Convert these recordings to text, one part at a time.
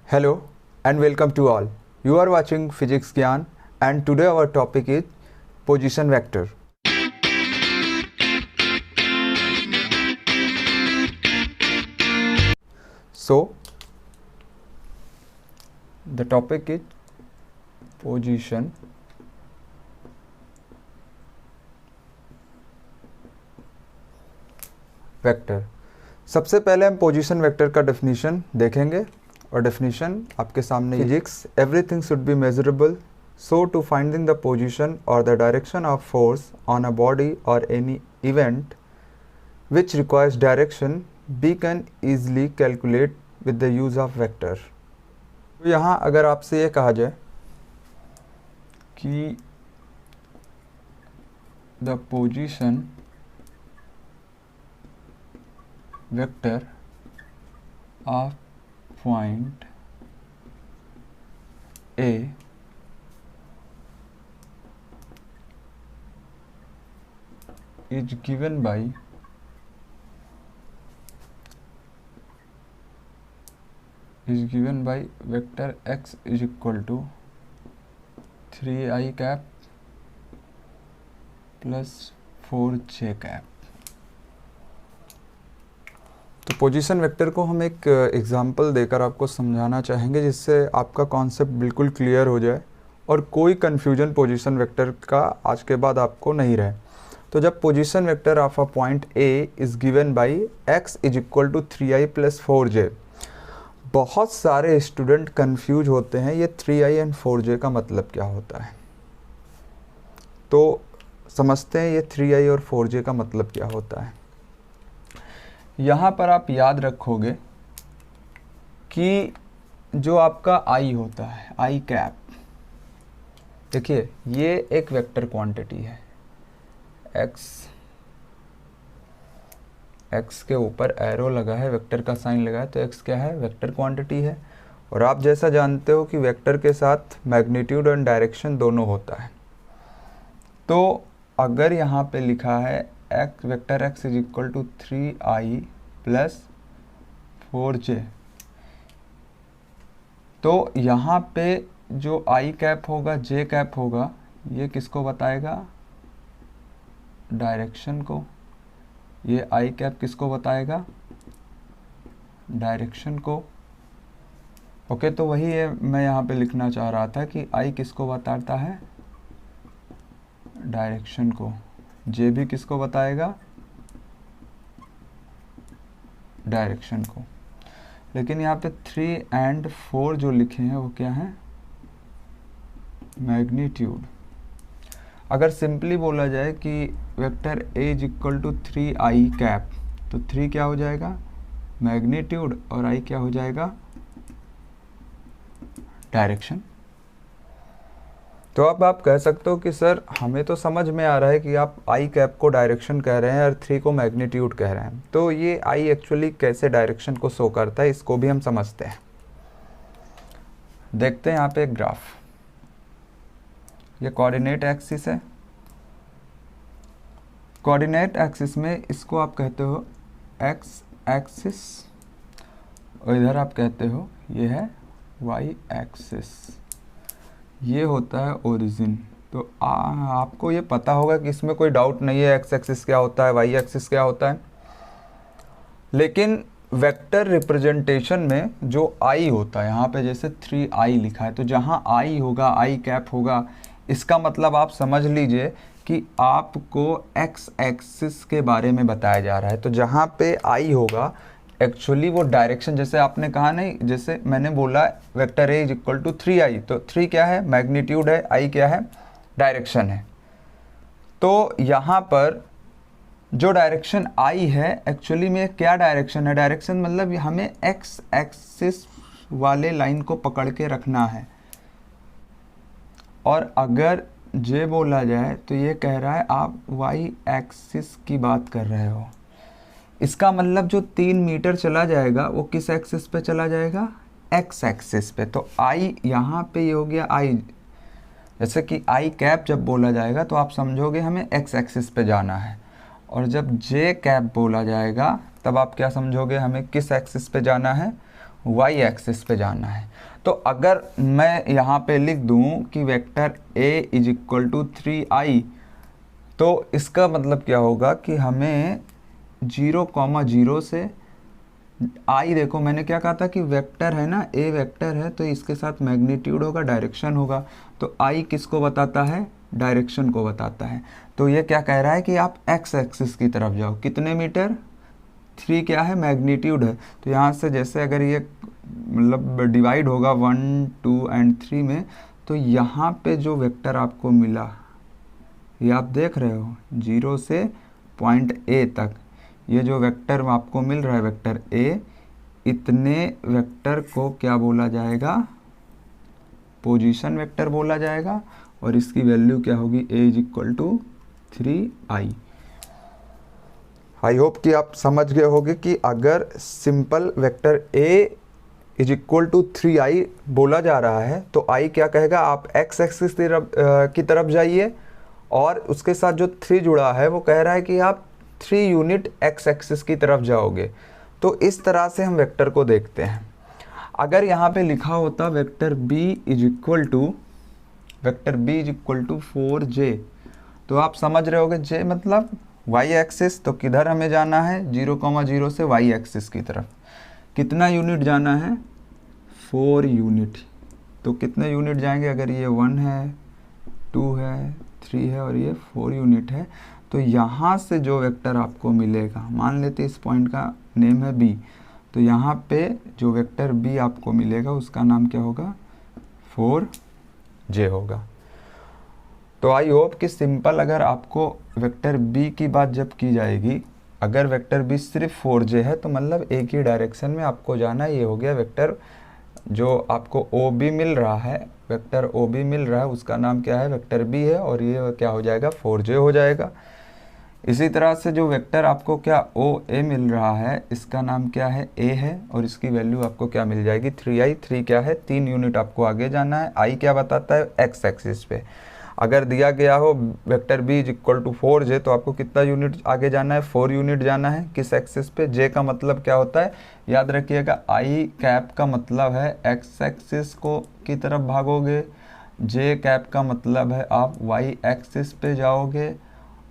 Hello and welcome to all. You are watching Physics Gyan and today our topic is position vector. So the topic is position vector. सबसे पहले हम position vector का definition देखेंगे और definition आपके सामने physics everything should be measurable so to finding the position और the direction of force on a body और any event which requires direction we can easily calculate with the use of vector. तो यहाँ अगर आपसे ये कहा जाए कि the position vector of point A is given by vector x is equal to 3i cap plus 4j cap। तो position vector को हम एक एग्जांपल देकर आपको समझाना चाहेंगे जिससे आपका कॉन्सेप्ट बिल्कुल क्लियर हो जाए और कोई कन्फ्यूजन पोजीशन वेक्टर का आज के बाद आपको नहीं रहे। तो जब position vector of a point A is given by x is equal to 3i plus 4j, बहुत सारे स्टूडेंट कन्फ्यूज होते हैं ये 3i एंड 4j का मतलब क्या होता है। तो समझते हैं ये 3i और 4j का मतलब क्या होता है। यहाँ पर आप याद रखोगे कि जो आपका आई होता है, आई कैप, देखिए ये एक वेक्टर क्वांटिटी है। एक्स के ऊपर एरो लगा है, वेक्टर का साइन लगा है, तो एक्स क्या है, वेक्टर क्वांटिटी है। और आप जैसा जानते हो कि वेक्टर के साथ मैग्नीट्यूड और डायरेक्शन दोनों होता है। तो अगर यहाँ पे लिखा है vector x is equal to 3i plus 4j, तो यहाँ पे जो i कैप होगा, j कैप होगा, ये किसको बताएगा, डायरेक्शन को। ये i कैप किसको बताएगा, डायरेक्शन को। ओके, तो वही है मैं यहाँ पे लिखना चाह रहा था कि i किसको बताता है, डायरेक्शन को। j भी किसको बताएगा, डायरेक्शन को। लेकिन यहाँ पे 3 एंड 4 जो लिखे हैं वो क्या है, मैग्नीट्यूड। अगर सिंपली बोला जाए कि vector a is equal to 3i cap, तो 3 क्या हो जाएगा, मैग्नीट्यूड, और i क्या हो जाएगा, डायरेक्शन। तो अब आप कह सकते हो कि सर हमें तो समझ में आ रहा है कि आप आई कैप को डायरेक्शन कह रहे हैं और 3 को मैग्नीट्यूड कह रहे हैं। तो ये आई एक्चुअली कैसे डायरेक्शन को शो करता है इसको भी हम समझते हैं। देखते हैं यहाँ पे एक ग्राफ, ये कोऑर्डिनेट एक्सिस है। कोऑर्डिनेट एक्सिस में इसको आप कहते हो एक्स एक्सिस और इधर आप कहते हो ये है वाई एक्सिस। ये होता है ओरिजिन। तो आपको ये पता होगा कि इसमें कोई डाउट नहीं है एक्स एक्सिस क्या होता है, वाई एक्सिस क्या होता है। लेकिन वेक्टर रिप्रेजेंटेशन में जो आई होता है, यहाँ पे जैसे 3i लिखा है, तो जहाँ आई होगा, आई कैप होगा, इसका मतलब आप समझ लीजिए कि आपको एक्स एक्सिस के बारे में बताया जा रहा है। तो जहाँ पे आई होगा एक्चुअली वो डायरेक्शन, जैसे आपने कहा नहीं, जैसे मैंने बोला vector A is equal to 3i, तो 3 क्या है, मैग्नीट्यूड है, i क्या है, डायरेक्शन है। तो यहाँ पर जो डायरेक्शन i है एक्चुअली में क्या डायरेक्शन है, डायरेक्शन मतलब हमें एक्स एक्सिस वाले लाइन को पकड़ के रखना है। और अगर j बोला जाए तो ये कह रहा है आप y एक्सिस की बात कर रहे हो। इसका मतलब जो 3 मीटर चला जाएगा वो किस एक्सिस पे चला जाएगा, x एक्सिस पे। तो i यहाँ पे ये हो गया i, जैसे कि i कैप जब बोला जाएगा तो आप समझोगे हमें x एक्सिस पे जाना है, और जब j कैप बोला जाएगा तब आप क्या समझोगे, हमें किस एक्सिस पे जाना है, वाई एक्सिस पे जाना है। तो अगर मैं यहाँ पे लिख दूँ कि vector a is equal to 3i, तो इसका मतलब क्या होगा कि हमें 0,0 से आई, देखो मैंने क्या कहा था कि वेक्टर है ना, ए वेक्टर है तो इसके साथ मैग्नीट्यूड होगा, डायरेक्शन होगा। तो आई किसको बताता है? डायरेक्शन को बताता है। तो ये क्या कह रहा है कि आप एक्स एक्सिस की तरफ जाओ। कितने मीटर? 3 क्या है? मैग्नीट्यूड है। तो यहाँ से जैसे अगर ये मतलब डिवाइड होगा 1, 2 एंड 3 में, तो यहाँ पे जो वेक्टर आपको मिला ये आप देख रहे हो 0 से पॉइंट ए तक, ये जो वेक्टर आपको मिल रहा है वेक्टर ए, इतने वेक्टर को क्या बोला जाएगा? पोजीशन वेक्टर बोला जाएगा। और इसकी वैल्यू क्या होगी? A is equal to 3i। I hope कि आप समझ गए होंगे कि अगर simple vector A is equal to 3i बोला जा रहा है तो आई क्या कहेगा? आप एक्स एक्सिस की तरफ जाइए, और उसके साथ जो 3 जुड़ा है वो कह रहा है कि आप 3 यूनिट एक्स एक्सिस की तरफ जाओगे। तो इस तरह से हम वेक्टर को देखते हैं। अगर यहाँ पे लिखा होता vector b is equal to 4j, तो आप समझ रहे होगे j मतलब y एक्सिस, तो किधर हमें जाना है? 0,0 से y एक्सिस की तरफ। कितना यूनिट जाना है? 4 यूनिट। तो कितने यूनिट जाएंगे? अगर ये 1 है, 2 है, 3 है और ये 4 यूनिट है, तो यहाँ से जो वेक्टर आपको मिलेगा, मान लेते इस पॉइंट का नेम है b, तो यहाँ पे जो वेक्टर b आपको मिलेगा उसका नाम क्या होगा? 4j होगा। तो आई होप कि सिंपल अगर आपको वेक्टर b की बात जब की जाएगी, अगर वेक्टर b सिर्फ 4j है तो मतलब एक ही डायरेक्शन में आपको जाना। ये हो गया वेक्टर जो आपको OB मिल रहा है, वेक्टर OB मिल रहा है उसका नाम क्या है? वेक्टर b है, और ये क्या हो जाएगा? 4j हो जाएगा। इसी तरह से जो वेक्टर आपको क्या OA मिल रहा है, इसका नाम क्या है? A है, और इसकी वैल्यू आपको क्या मिल जाएगी? 3i। 3 क्या है? 3 यूनिट आपको आगे जाना है। i क्या बताता है? एक्स एक्सिस पे। अगर दिया गया हो vector b is equal to 4j, तो आपको कितना यूनिट आगे जाना है? 4 यूनिट जाना है। किस एक्सिस पे? j का मतलब क्या होता है? याद रखिएगा, i कैप का मतलब है एक्स एक्सिस को की तरफ भागोगे, j कैप का मतलब है आप y एक्सिस पे जाओगे,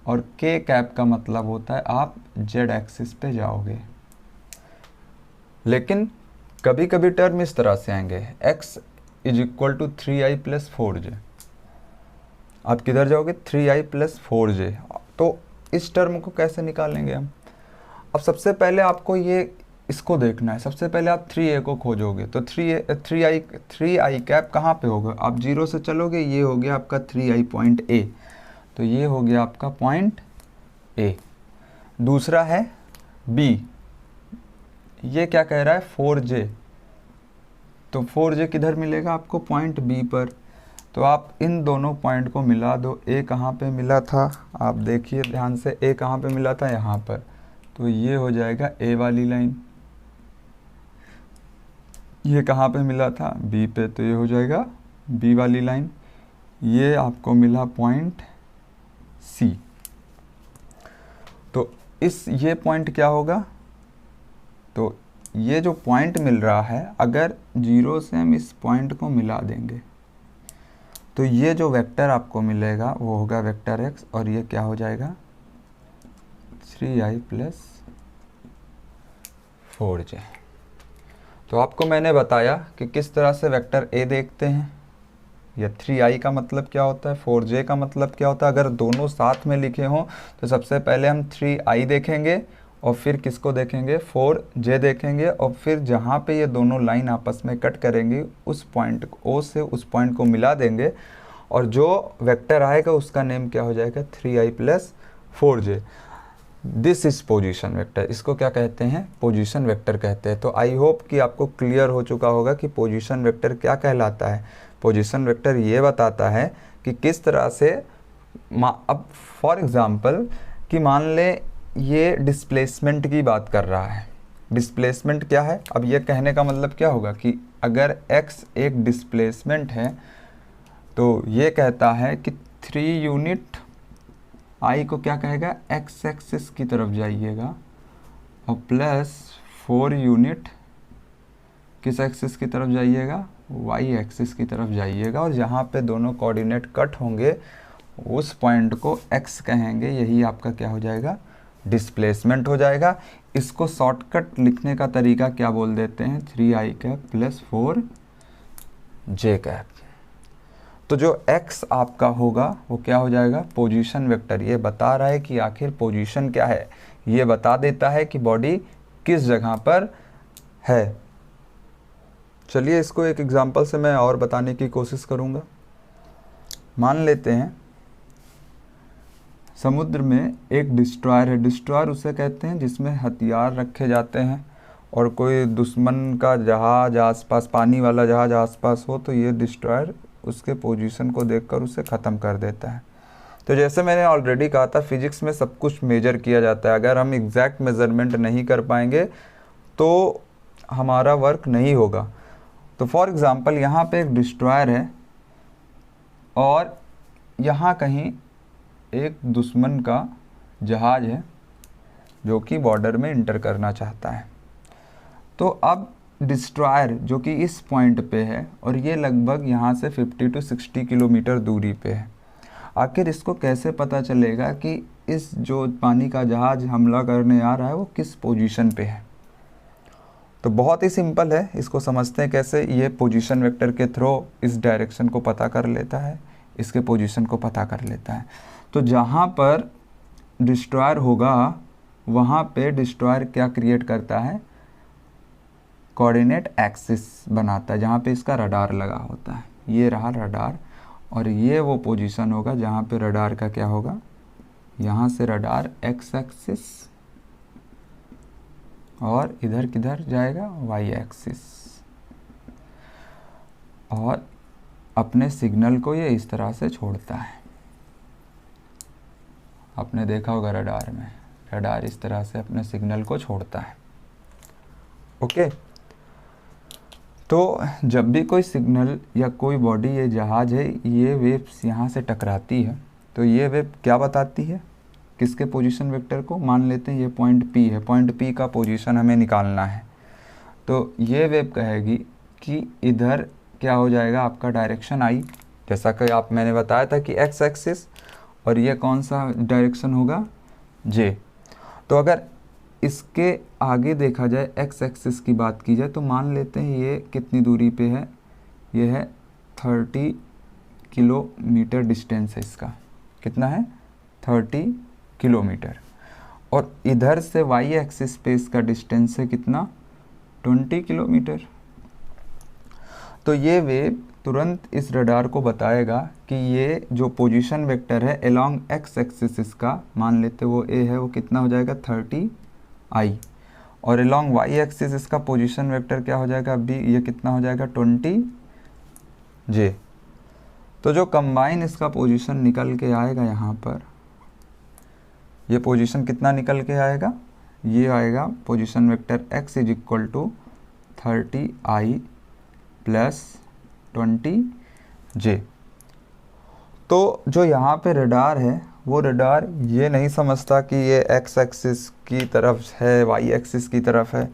और k कैप का मतलब होता है आप z एक्सिस पे जाओगे। लेकिन कभी कभी टर्म इस तरह से आएंगे, x is equal to 3i plus 4j। आप किधर जाओगे? 3i plus 4j। तो इस टर्म को कैसे निकालेंगे हम? अब सबसे पहले आपको ये इसको देखना है। सबसे पहले आप 3a को खोजोगे, तो 3i कैप कहाँ पे होगा? आप 0 से चलोगे, ये हो गया आपका 3i पॉइंट a, तो ये हो गया आपका पॉइंट A। दूसरा है B, ये क्या कह रहा है? 4j। तो 4j किधर मिलेगा आपको? पॉइंट B पर। तो आप इन दोनों पॉइंट को मिला दो। A कहाँ पे मिला था? आप देखिए ध्यान से, A कहाँ पे मिला था? यहाँ पर। तो ये हो जाएगा A वाली लाइन। ये कहाँ पे मिला था? B पे, तो ये हो जाएगा B वाली लाइन। ये आपको मिला पॉइंट C। तो ये पॉइंट क्या होगा? तो ये जो पॉइंट मिल रहा है, अगर 0 से हम इस पॉइंट को मिला देंगे तो ये जो वेक्टर आपको मिलेगा वो होगा वेक्टर x, और ये क्या हो जाएगा? 3i plus 4j। तो आपको मैंने बताया कि किस तरह से वेक्टर a देखते हैं, या 3i का मतलब क्या होता है, 4j का मतलब क्या होता है। अगर दोनों साथ में लिखे हों तो सबसे पहले हम 3i देखेंगे, और फिर किसको देखेंगे? 4j देखेंगे, और फिर जहाँ पे ये दोनों लाइन आपस में कट करेंगी उस पॉइंट O से उस पॉइंट को मिला देंगे, और जो वेक्टर आएगा उसका नेम क्या हो जाएगा? 3i plus 4j। This is position vector. इसको क्या कहते हैं? पोजीशन वेक्टर कहते हैं। तो आई होप कि आपको क्लियर हो चुका होगा कि पोजीशन वेक्टर क्या कहलाता है। पोजीशन वेक्टर ये बताता है कि किस तरह से, अब फॉर एग्जांपल कि मान ले ये डिस्प्लेसमेंट की बात कर रहा है। डिस्प्लेसमेंट क्या है? अब ये कहने का मतलब क्या होगा कि अगर x एक डिस्प्लेसमेंट है, तो ये कहता है कि 3 यूनिट i को क्या कहेगा? x एक्सिस की तरफ जाइएगा, और प्लस 4 यूनिट किस एक्सिस की तरफ जाइएगा, वाई एक्सिस की तरफ जाइएगा, और जहाँ पे दोनों कोऑर्डिनेट कट होंगे उस पॉइंट को एक्स कहेंगे, यही आपका क्या हो जाएगा, डिस्प्लेसमेंट हो जाएगा। इसको शॉर्टकट लिखने का तरीका क्या बोल देते हैं, 3i cap plus 4j cap. तो जो x आपका होगा वो क्या हो जाएगा, पोजीशन वेक्टर। ये बता रहा है कि आखिर पोजीशन क्या है, ये बता देता है कि बॉडी किस जगह पर है। चलिए इसको एक एग्जांपल से मैं और बताने की कोशिश करूँगा। मान लेते हैं समुद्र में एक डिस्ट्रॉयर है। डिस्ट्रॉयर उसे कहते हैं जिसमें हथियार रखे जाते हैं, और कोई दुश्मन का जहाज आसपास, पानी वाला जहाज आसपास हो तो ये डिस्ट्रॉयर उसके पोजीशन को देखकर उसे ख़त्म कर देता है। तो जैसे मैंने ऑलरेडी कहा था, फिजिक्स में सब कुछ मेजर किया जाता है। अगर हम एग्जैक्ट मेज़रमेंट नहीं कर पाएंगे तो हमारा वर्क नहीं होगा। तो फॉर एग्ज़ाम्पल यहाँ पे एक डिस्ट्रॉयर है और यहाँ कहीं एक दुश्मन का जहाज है जो कि बॉर्डर में इंटर करना चाहता है। तो अब डिस्ट्रॉयर जो कि इस पॉइंट पे है और ये लगभग यहाँ से 50 to 60 किलोमीटर दूरी पे है। आखिर इसको कैसे पता चलेगा कि इस जो पानी का जहाज हमला करने आ रहा है वो किस पोजीशन पे है? तो बहुत ही सिंपल है, इसको समझते हैं कैसे। ये पोजीशन वेक्टर के थ्रू इस डायरेक्शन को पता कर लेता है, इसके पोजीशन को पता कर लेता है। तो जहाँ पर डिस्ट्रॉयर होगा वहाँ पे डिस्ट्रॉयर क्या क्रिएट करता है, कोऑर्डिनेट एक्सिस बनाता है जहाँ पे इसका रडार लगा होता है। ये रहा रडार, और ये वो पोजीशन होगा जहाँ पे रडार का क्या होगा, यहाँ से रडार एक्स एक्सिस और इधर किधर जाएगा, वाई एक्सिस, और अपने सिग्नल को ये इस तरह से छोड़ता है। आपने देखा होगा रडार में, रडार इस तरह से अपने सिग्नल को छोड़ता है। ओके, तो जब भी कोई सिग्नल या कोई बॉडी, ये जहाज है, ये वेव्स यहाँ से टकराती है तो ये वेव क्या बताती है, किसके पोजीशन वेक्टर को। मान लेते हैं ये पॉइंट P है, पॉइंट P का पोजीशन हमें निकालना है। तो ये वेव कहेगी कि इधर क्या हो जाएगा आपका डायरेक्शन I, जैसा कि मैंने बताया था कि एक्स एक्सिस, और ये कौन सा डायरेक्शन होगा, J। तो अगर इसके आगे देखा जाए, एक्स एक्सिस की बात की जाए, तो मान लेते हैं ये कितनी दूरी पे है, ये है 30 किलोमीटर डिस्टेंस है इसका। कितना है, 30 किलोमीटर। और इधर से वाई एक्सिस पे इसका डिस्टेंस है कितना, 20 किलोमीटर। तो ये वेव तुरंत इस रडार को बताएगा कि ये जो पोजीशन वेक्टर है अलोंग एक्स एक्सिस इसका, मान लेते वो ए है, वो कितना हो जाएगा 30i, और अलोंग वाई एक्सिस इसका पोजीशन वेक्टर क्या हो जाएगा, अभी ये कितना हो जाएगा 20j। तो जो कंबाइन इसका पोजीशन निकल के आएगा यहाँ पर, ये पोजीशन कितना निकल के आएगा, ये आएगा position vector x is equal to 30i plus 20j। तो जो यहाँ पे रडार है वो रडार ये नहीं समझता कि ये x एक्सिस की तरफ है, y एक्सिस की तरफ है।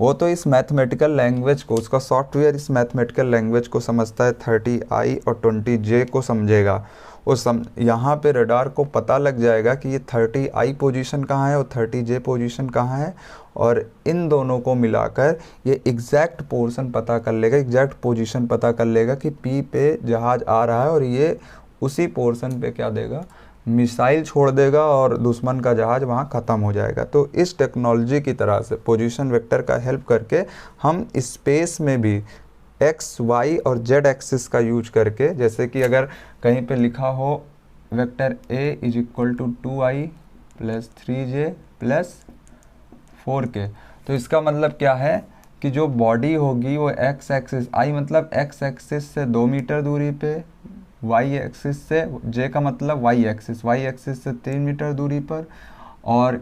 वो तो इस मैथमेटिकल लैंग्वेज को, उसका सॉफ्टवेयर इस मैथमेटिकल लैंग्वेज को समझता है, 30i और 20j को समझेगा। यहाँ पे रडार को पता लग जाएगा कि ये 30i पोजीशन कहाँ है और 30j पोजीशन कहाँ है, और इन दोनों को मिलाकर ये एग्जैक्ट पोर्शन पता कर लेगा, एग्जैक्ट पोजीशन पता कर लेगा कि P पे जहाज आ रहा है, और ये उसी पोर्शन पे क्या देगा, मिसाइल छोड़ देगा और दुश्मन का जहाज वहाँ ख़त्म हो जाएगा। तो इस टेक्नोलॉजी की तरह से पोजीशन वेक्टर का हेल्प करके हम स्पेस में भी एक्स, वाई और जेड एक्सिस का यूज करके, जैसे कि अगर कहीं पे लिखा हो vector A is equal to 2i plus 3j plus 4k, तो इसका मतलब क्या है कि जो बॉडी होगी वो एक्स एक्सिस, आई मतलब एक्स एक्सिस से 2 मीटर दूरी पे, वाई एक्सिस से, जे का मतलब वाई एक्सिस से 3 मीटर दूरी पर, और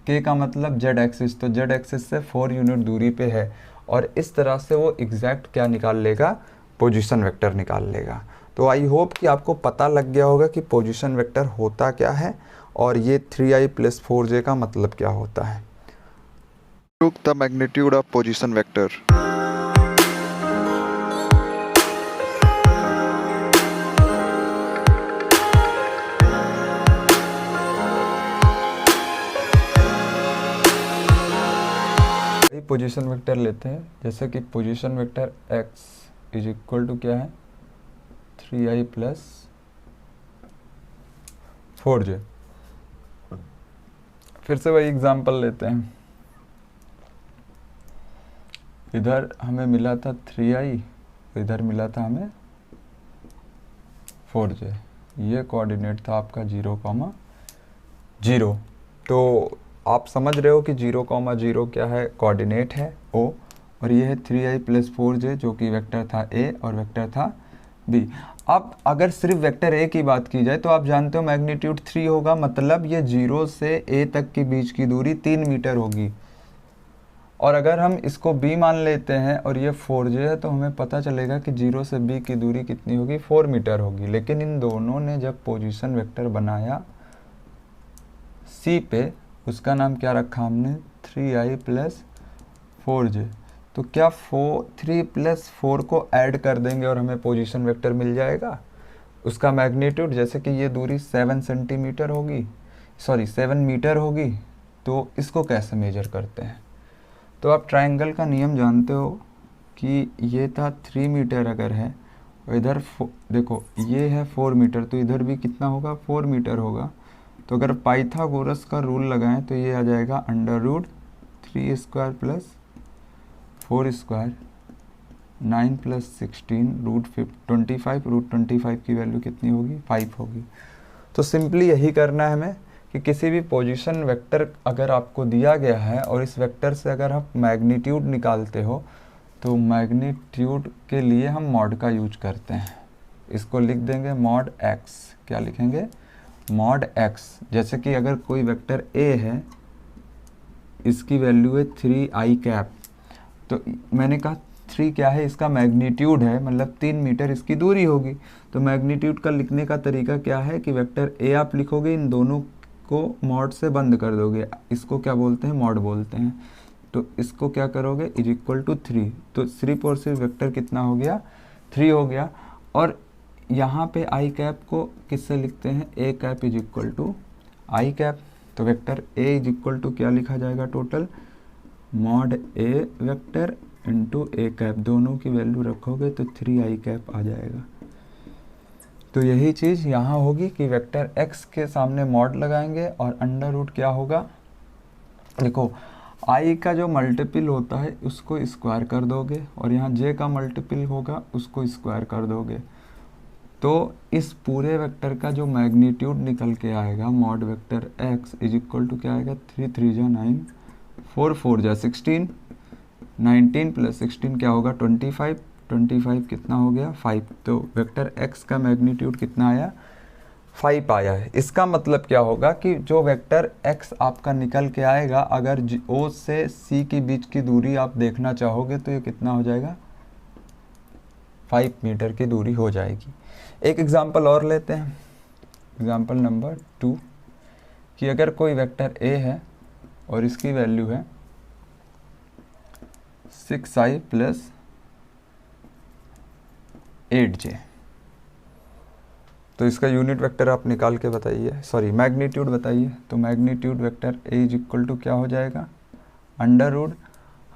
के का मतलब जेड एक्सिस, तो जेड एक्सिस से 4 यूनिट दूरी पे है। और इस तरह से वो एग्जैक्ट क्या निकाल लेगा, पोजीशन वेक्टर निकाल लेगा। तो आई होप कि आपको पता लग गया होगा कि पोजीशन वेक्टर होता क्या है और ये 3i प्लस 4j का मतलब क्या होता है। The magnitude of position vector. Position vector लेते हैं, जैसे कि position vector x is equal to क्या है 3i प्लस 4j। फिर से वही एग्जांपल लेते हैं, इधर हमें मिला था 3i, इधर मिला था हमें 4j। ये कोऑर्डिनेट था आपका 0,0। तो आप समझ रहे हो कि 0,0 क्या है, कोऑर्डिनेट है o, और ये है 3i प्लस 4j जो कि वेक्टर था a और वेक्टर था b। अब अगर सिर्फ वेक्टर a की बात की जाए तो आप जानते हो मैग्नीट्यूड 3 होगा, मतलब ये 0 से a तक के बीच की दूरी 3 मीटर होगी। और अगर हम इसको b मान लेते हैं और ये 4j है तो हमें पता चलेगा कि 0 से b की दूरी कितनी होगी, 4 मीटर होगी। लेकिन इन दोनों ने जब पोजीशन वेक्टर बनाया c पे, उसका नाम क्या रखा हमने 3i प्लस 4j। तो क्या 3 प्लस 4 को ऐड कर देंगे और हमें पोजीशन वेक्टर मिल जाएगा। उसका मैग्नीट्यूड, जैसे कि ये दूरी 7 सेंटीमीटर होगी, सॉरी 7 मीटर होगी, तो इसको कैसे मेजर करते हैं। तो आप ट्रायंगल का नियम जानते हो कि ये था 3 मीटर अगर है और इधर देखो ये है 4 मीटर, तो इधर भी कितना होगा 4 मीटर होगा। तो अगर पाइथागोरस का रूल लगाएं तो ये आ जाएगा √3 स्क्वायर प्लस 4 स्क्वायर 9 प्लस 16 √25। √25 की वैल्यू कितनी होगी 5 होगी। तो सिंपली यही करना है हमें कि किसी भी पोजीशन वेक्टर अगर आपको दिया गया है और इस वेक्टर से अगर आप मैग्नीट्यूड निकालते हो तो मैग्नीट्यूड के लिए हम मॉड का यूज करते हैं। इसको लिख देंगे मॉड x। क्या लिखेंगे मॉड x। जैसे कि अगर कोई वेक्टर a है, इसकी वैल्यू है 3i कैप, तो मैंने कहा 3 क्या है, इसका मैग्नीट्यूड है, मतलब 3 मीटर इसकी दूरी होगी। तो मैग्नीट्यूड का लिखने का तरीका क्या है कि वेक्टर a आप लिखोगे, इन दोनों को मॉड से बंद कर दोगे, इसको क्या बोलते हैं मॉड बोलते हैं। तो इसको क्या करोगे इज इक्वल टू 3, तो सिर्फ और सिर्फ वेक्टर कितना हो गया 3 हो गया। और यहाँ पे आई कैप को किससे लिखते हैं, A cap is equal to I cap. तो vector A is equal to क्या लिखा जाएगा total mod A vector into A cap, दोनों की वैल्यू रखोगे तो 3i कैप आ जाएगा। तो यही चीज़ यहाँ होगी कि वेक्टर x के सामने मॉड लगाएंगे और अंडर रूट क्या होगा, देखो i का जो मल्टीपल होता है उसको स्क्वायर कर दोगे और यहाँ j का मल्टीपल होगा उसको स्क्वायर कर दोगे। तो इस पूरे वेक्टर का जो मैग्नीट्यूड निकल के आएगा mod vector x is equal to क्या आएगा 3 3 जा 9 4 4 जा 16 19 प्लस 16 क्या होगा 25 25 कितना हो गया 5। तो वेक्टर x का मैग्नीट्यूड कितना आया 5 आया है। इसका मतलब क्या होगा कि जो वेक्टर x आपका निकल के आएगा, अगर O से C के बीच की दूरी आप देखना चाहोगे तो ये कितना हो जाएगा 5 मीटर की दूरी हो जाएगी। एक एग्जांपल और लेते हैं, एग्जांपल नंबर 2, कि अगर कोई वेक्टर A है और इसकी वैल्यू है 6i प्लस 8j, तो इसका यूनिट वेक्टर आप निकाल के बताइए, सॉरी मैग्नीट्यूड बताइए। तो magnitude vector a is equal to क्या हो जाएगा अंडर रूट,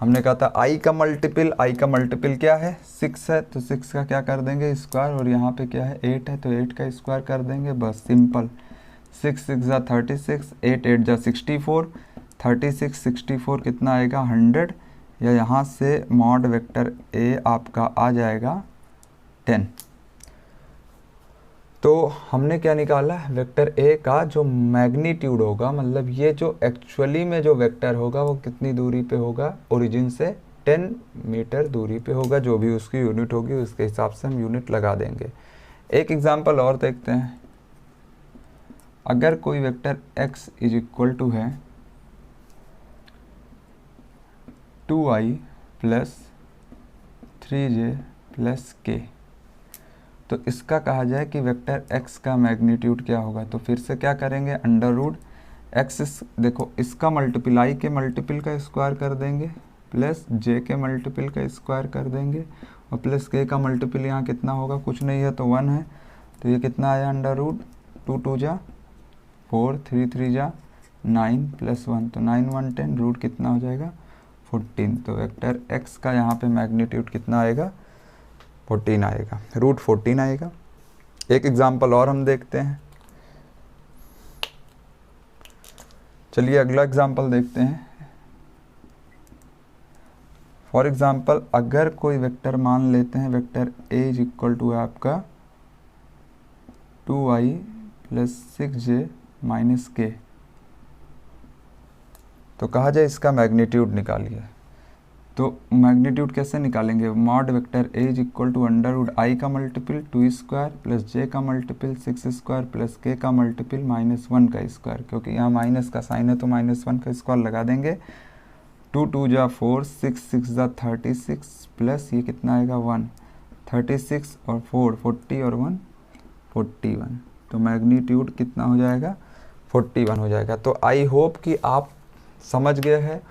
हमने कहा था i का मल्टीपल क्या है 6 है, तो 6 का क्या कर देंगे स्क्वायर, और यहाँ पे क्या है 8 है तो 8 का स्क्वायर कर देंगे, बस सिंपल। 6 6 जा 36, 8 8 जा 64, 36 64 कितना आएगा 100, या यहाँ से मॉड वेक्टर a आपका आ जाएगा 10। तो हमने क्या निकाला वेक्टर a का जो मैग्नीट्यूड होगा, मतलब ये जो एक्चुअली में जो वेक्टर होगा वो कितनी दूरी पे होगा, ओरिजिन से 10 मीटर दूरी पे होगा। जो भी उसकी यूनिट होगी उसके हिसाब से हम यूनिट लगा देंगे। एक एग्जांपल और देखते हैं, अगर कोई vector x is equal to है 2i plus 3j plus k, तो इसका कहा जाए कि वेक्टर x का मैग्नीट्यूड क्या होगा। तो फिर से क्या करेंगे अंडर रूट x, देखो इसका मल्टीपल i के मल्टीपल का स्क्वायर कर देंगे प्लस j के मल्टीपल का स्क्वायर कर देंगे और प्लस k का मल्टीपल यहाँ कितना होगा, कुछ नहीं है तो 1 है, तो ये कितना आया अंडर रूट 2 2 जा 4 3 3 जा 9 प्लस 1, तो 9 1 10, रूट कितना हो जाएगा 14। तो वेक्टर x का यहाँ पे मैग्नीट्यूड कितना आएगा, 14 आएगा, √14 आएगा। एक एग्जांपल और हम देखते हैं। चलिए अगला एग्जांपल देखते हैं। फॉर एग्जांपल अगर कोई वेक्टर मान लेते हैं, vector a is equal to है आपका 2y + 6j - k, तो कहा जाए इसका मैग्नीट्यूड निकालिए। तो मैग्नीट्यूड कैसे निकालेंगे, mod vector a is equal to √i का मल्टीपल 2² + j का मल्टीपल 6² + k का मल्टीपल -1 का स्क्वायर, क्योंकि यहाँ माइनस का साइन है तो -1 का स्क्वायर लगा देंगे। 2 2 जा 4, 6 6 जा 36 प्लस ये कितना आएगा 1, 36 और 4 40 और 1 41, तो मैग्नीट्यूड कितना हो जाएगा, 41 हो जाएगा। तो आई होप कि आप समझ गए हैं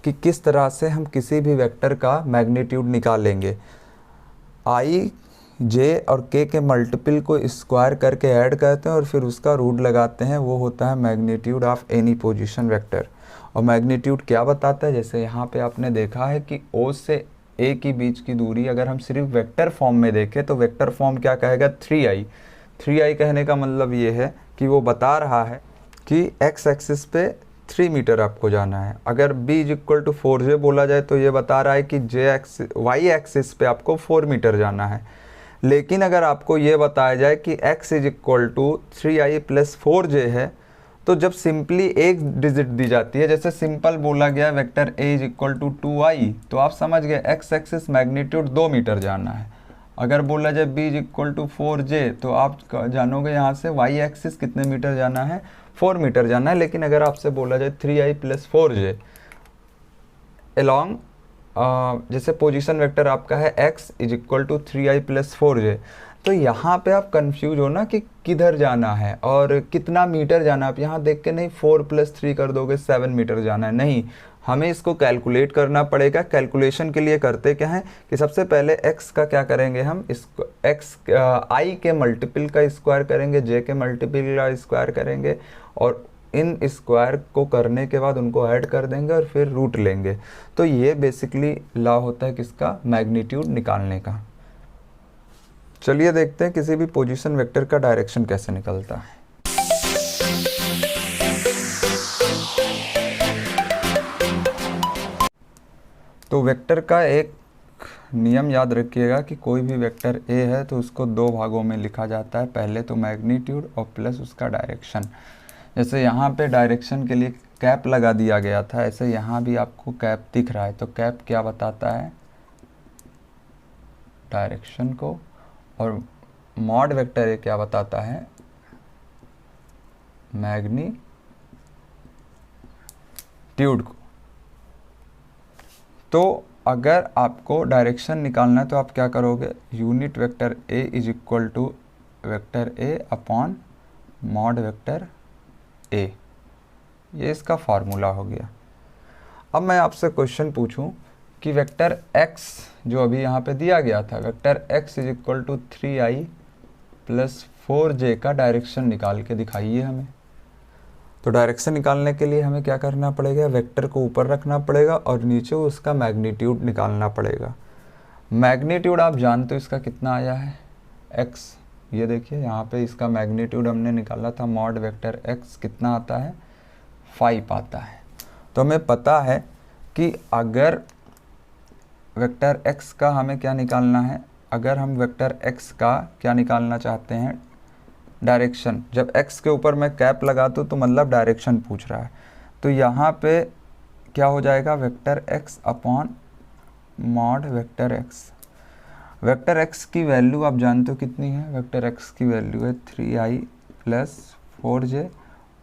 कि किस तरह से हम किसी भी वेक्टर का मैग्नीट्यूड निकालेंगे। आई, जे और के के मल्टीपल को स्क्वायर करके ऐड करते हैं और फिर उसका रूट लगाते हैं, वो होता है magnitude of any position vector. और मैग्नीट्यूड क्या बताता है, जैसे यहाँ पे आपने देखा है कि ओ से ए की बीच की दूरी अगर हम सिर्फ वेक्टर फॉर्म में देखें तो वेक्टर फॉर्म क्या कहेगा, 3i। 3i कहने का मतलब ये है कि वो बता रहा है कि एक्स एक्सिस पे 3 मीटर आपको जाना है। अगर b is equal to 4j बोला जाए तो ये बता रहा है कि वाई एक्सिस पे आपको 4 मीटर जाना है। लेकिन अगर आपको ये बताया जाए कि x is equal to 3i + 4j है, तो जब सिंपली एक डिजिट दी जाती है, जैसे सिंपल बोला गया vector a is equal to 2i, तो आप समझ गए x एक्सिस मैग्नीट्यूड 2 मीटर जाना है। अगर बोला जाए b is equal to 4j, तो आप जानोगे यहाँ से y एक्सिस कितने मीटर जाना है, 4 मीटर जाना है। लेकिन अगर आपसे बोला जाए 3i + 4j अलॉन्ग, जैसे पोजीशन वेक्टर आपका है x is equal to 3i + 4j, तो यहाँ पे आप कंफ्यूज हो ना कि किधर जाना है और कितना मीटर जाना है। आप यहाँ देख के नहीं 4 + 3 कर दोगे 7 मीटर जाना है, नहीं, हमें इसको कैलकुलेट करना पड़ेगा। कैलकुलेशन के लिए करते क्या है कि सबसे पहले x का क्या करेंगे, हम इसको i के मल्टीपल का स्क्वायर करेंगे, j के मल्टीपल का स्क्वायर करेंगे और इन स्क्वायर को करने के बाद उनको ऐड कर देंगे और फिर रूट लेंगे। तो ये बेसिकली लॉ होता है किसका, मैग्नीट्यूड निकालने का। चलिए देखते हैं किसी भी पोजीशन वेक्टर का डायरेक्शन कैसे निकलता है। तो वेक्टर का एक नियम याद रखिएगा कि कोई भी वेक्टर a है तो उसको 2 भागों में लिखा जाता है, पहले तो मैग्नीट्यूड और प्लस उसका डायरेक्शन। जैसे यहाँ पे डायरेक्शन के लिए कैप लगा दिया गया था, ऐसे यहाँ भी आपको कैप दिख रहा है। तो कैप क्या बताता है, डायरेक्शन को, और मॉड वेक्टर ए क्या बताता है, मैग्नीट्यूड को। तो अगर आपको डायरेक्शन निकालना है तो आप क्या करोगे, unit vector A is equal to vector a upon mod vector a, ये इसका फार्मूला हो गया। अब मैं आपसे क्वेश्चन पूछूं कि वेक्टर x जो अभी यहाँ पे दिया गया था, vector x is equal to 3i + 4j का डायरेक्शन निकाल के दिखाइए हमें। तो डायरेक्शन निकालने के लिए हमें क्या करना पड़ेगा, वेक्टर को ऊपर रखना पड़ेगा और नीचे उसका मैग्नीट्यूड निकालना पड़ेगा। मैग्नीट्यूड आप जानते हो इसका कितना आया है, x, ये देखिए यहाँ पे इसका मैग्नीट्यूड हमने निकाला था, मॉड वेक्टर x कितना आता है, 5 आता है। तो हमें पता है कि अगर वेक्टर x का हमें क्या निकालना है, अगर हम वेक्टर x का क्या निकालना चाहते हैं, डायरेक्शन, जब x के ऊपर मैं कैप लगा दूँ तो मतलब डायरेक्शन पूछ रहा है, तो यहाँ पे क्या हो जाएगा, vector x upon mod vector x। Vector x की वैल्यू आप जानते हो कितनी है, वेक्टर x की वैल्यू है 3i + 4j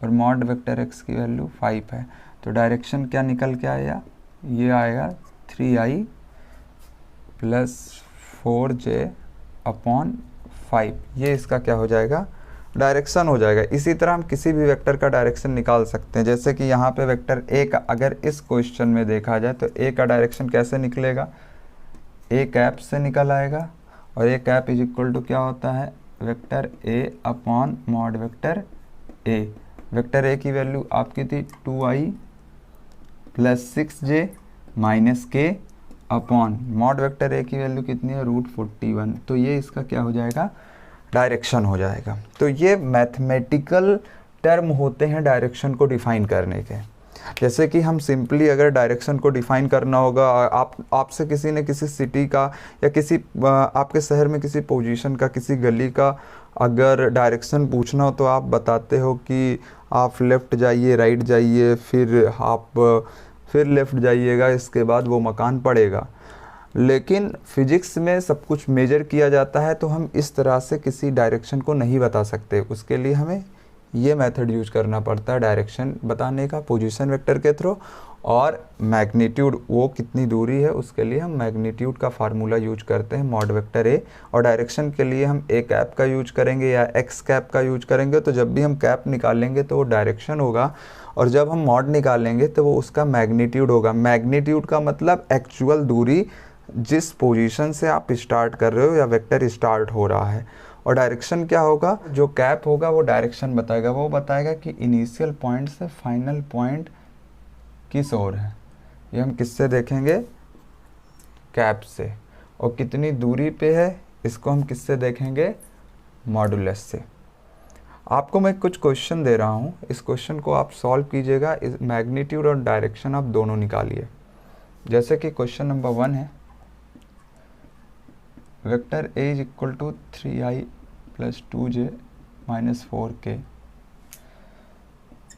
और मॉड वेक्टर x की वैल्यू 5 है। तो डायरेक्शन क्या निकल के आएगा, ये आएगा 3i + 4j अपॉन 5, ये इसका क्या हो जाएगा, डायरेक्शन हो जाएगा। इसी तरह हम किसी भी वेक्टर का डायरेक्शन निकाल सकते हैं। जैसे कि यहाँ पे वेक्टर ए का अगर इस क्वेश्चन में देखा जाए तो ए का डायरेक्शन कैसे निकलेगा, ए कैप से निकल आएगा और ए कैप इज इक्वल टू क्या होता है, vector a upon mod vector A. Vector A की वैल्यू आपकी थी 2i + 6j माइनस के अपॉन मॉड वेक्टर ए की वैल्यू कितनी है, √41। तो ये इसका क्या हो जाएगा, डायरेक्शन हो जाएगा। तो ये मैथमेटिकल टर्म होते हैं डायरेक्शन को डिफाइन करने के। जैसे कि हम सिंपली अगर डायरेक्शन को डिफाइन करना होगा, आपसे किसी ने किसी सिटी का या किसी आपके शहर में किसी पोजीशन का, किसी गली का अगर डायरेक्शन पूछना हो तो आप बताते हो कि आप लेफ़्ट जाइए, राइट जाइए, फिर लेफ़्ट जाइएगा, इसके बाद वो मकान पड़ेगा। लेकिन फिजिक्स में सब कुछ मेजर किया जाता है, तो हम इस तरह से किसी डायरेक्शन को नहीं बता सकते। उसके लिए हमें ये मेथड यूज करना पड़ता है डायरेक्शन बताने का, पोजीशन वेक्टर के थ्रू। और मैग्नीट्यूड, वो कितनी दूरी है, उसके लिए हम मैग्नीट्यूड का फार्मूला यूज करते हैं, मॉड वेक्टर ए। और डायरेक्शन के लिए हम ए कैप का यूज करेंगे या एक्स कैप का यूज करेंगे। तो जब भी हम कैप निकालेंगे तो वो डायरेक्शन होगा, और जब हम मॉड निकालेंगे तो वो उसका मैग्नीट्यूड होगा। मैग्नीट्यूड का मतलब एक्चुअल दूरी, जिस पोजीशन से आप स्टार्ट कर रहे हो या वेक्टर स्टार्ट हो रहा है। और डायरेक्शन क्या होगा, जो कैप होगा वो डायरेक्शन बताएगा, वो बताएगा कि इनिशियल पॉइंट से फाइनल पॉइंट किस ओर है। ये हम किससे देखेंगे, कैप से। और कितनी दूरी पे है, इसको हम किससे देखेंगे, मॉडुलस से। आपको मैं कुछ क्वेश्चन दे रहा हूँ, इस क्वेश्चन को आप सॉल्व कीजिएगा, इस मैग्नीट्यूड और डायरेक्शन आप दोनों निकालिए। जैसे कि क्वेश्चन नंबर 1 है, vector A is equal to 3i plus 2j minus 4k।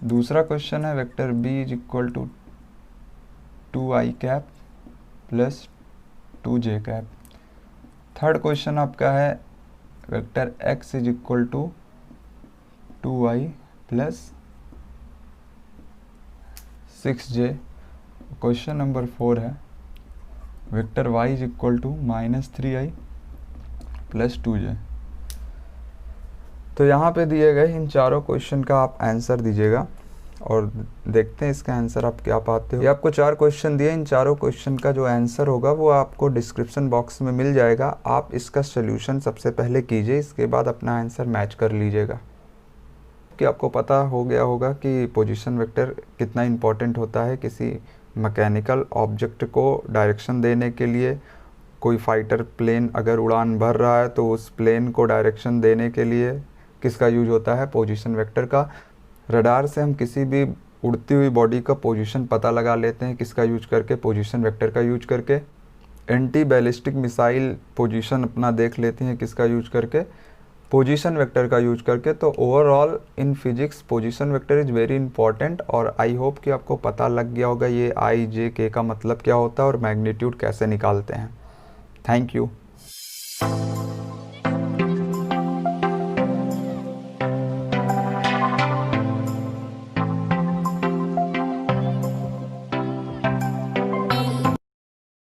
दूसरा क्वेश्चन है, vector B is equal to 2i cap plus 2j cap. Third question आपका है, vector x is equal to 2i plus 6j। Question number 4 है, vector y is equal to minus 3i plus 2j। तो यहाँ पे दिए गए इन चारों question का आप आंसर दीजिएगा और देखते हैं इसका आंसर आप क्या पाते हो। ये आपको 4 क्वेश्चन दिए, इन चारों क्वेश्चन का जो आंसर होगा वो आपको डिस्क्रिप्शन बॉक्स में मिल जाएगा। आप इसका सोल्यूशन सबसे पहले कीजिए, इसके बाद अपना आंसर मैच कर लीजिएगा। कि आपको पता हो गया होगा कि पोजीशन वेक्टर कितना इम्पोर्टेंट होता है किसी मैकेनिकल ऑब्जेक्ट को डायरेक्शन देने के लिए। कोई फाइटर प्लेन अगर उड़ान भर रहा है तो उस प्लेन को डायरेक्शन देने के लिए किसका यूज होता है, पोजीशन वेक्टर का। रडार से हम किसी भी उड़ती हुई बॉडी का पोजीशन पता लगा लेते हैं, किसका यूज करके, पोजीशन वेक्टर का यूज करके। एंटी बैलिस्टिक मिसाइल पोजीशन अपना देख लेती हैं, किसका यूज करके, पोजीशन वेक्टर का यूज करके। तो overall in physics position vector is very important. और आई होप कि आपको पता लग गया होगा ये आई जे के का मतलब क्या होता है और मैग्नीट्यूड कैसे निकालते हैं। Thank you.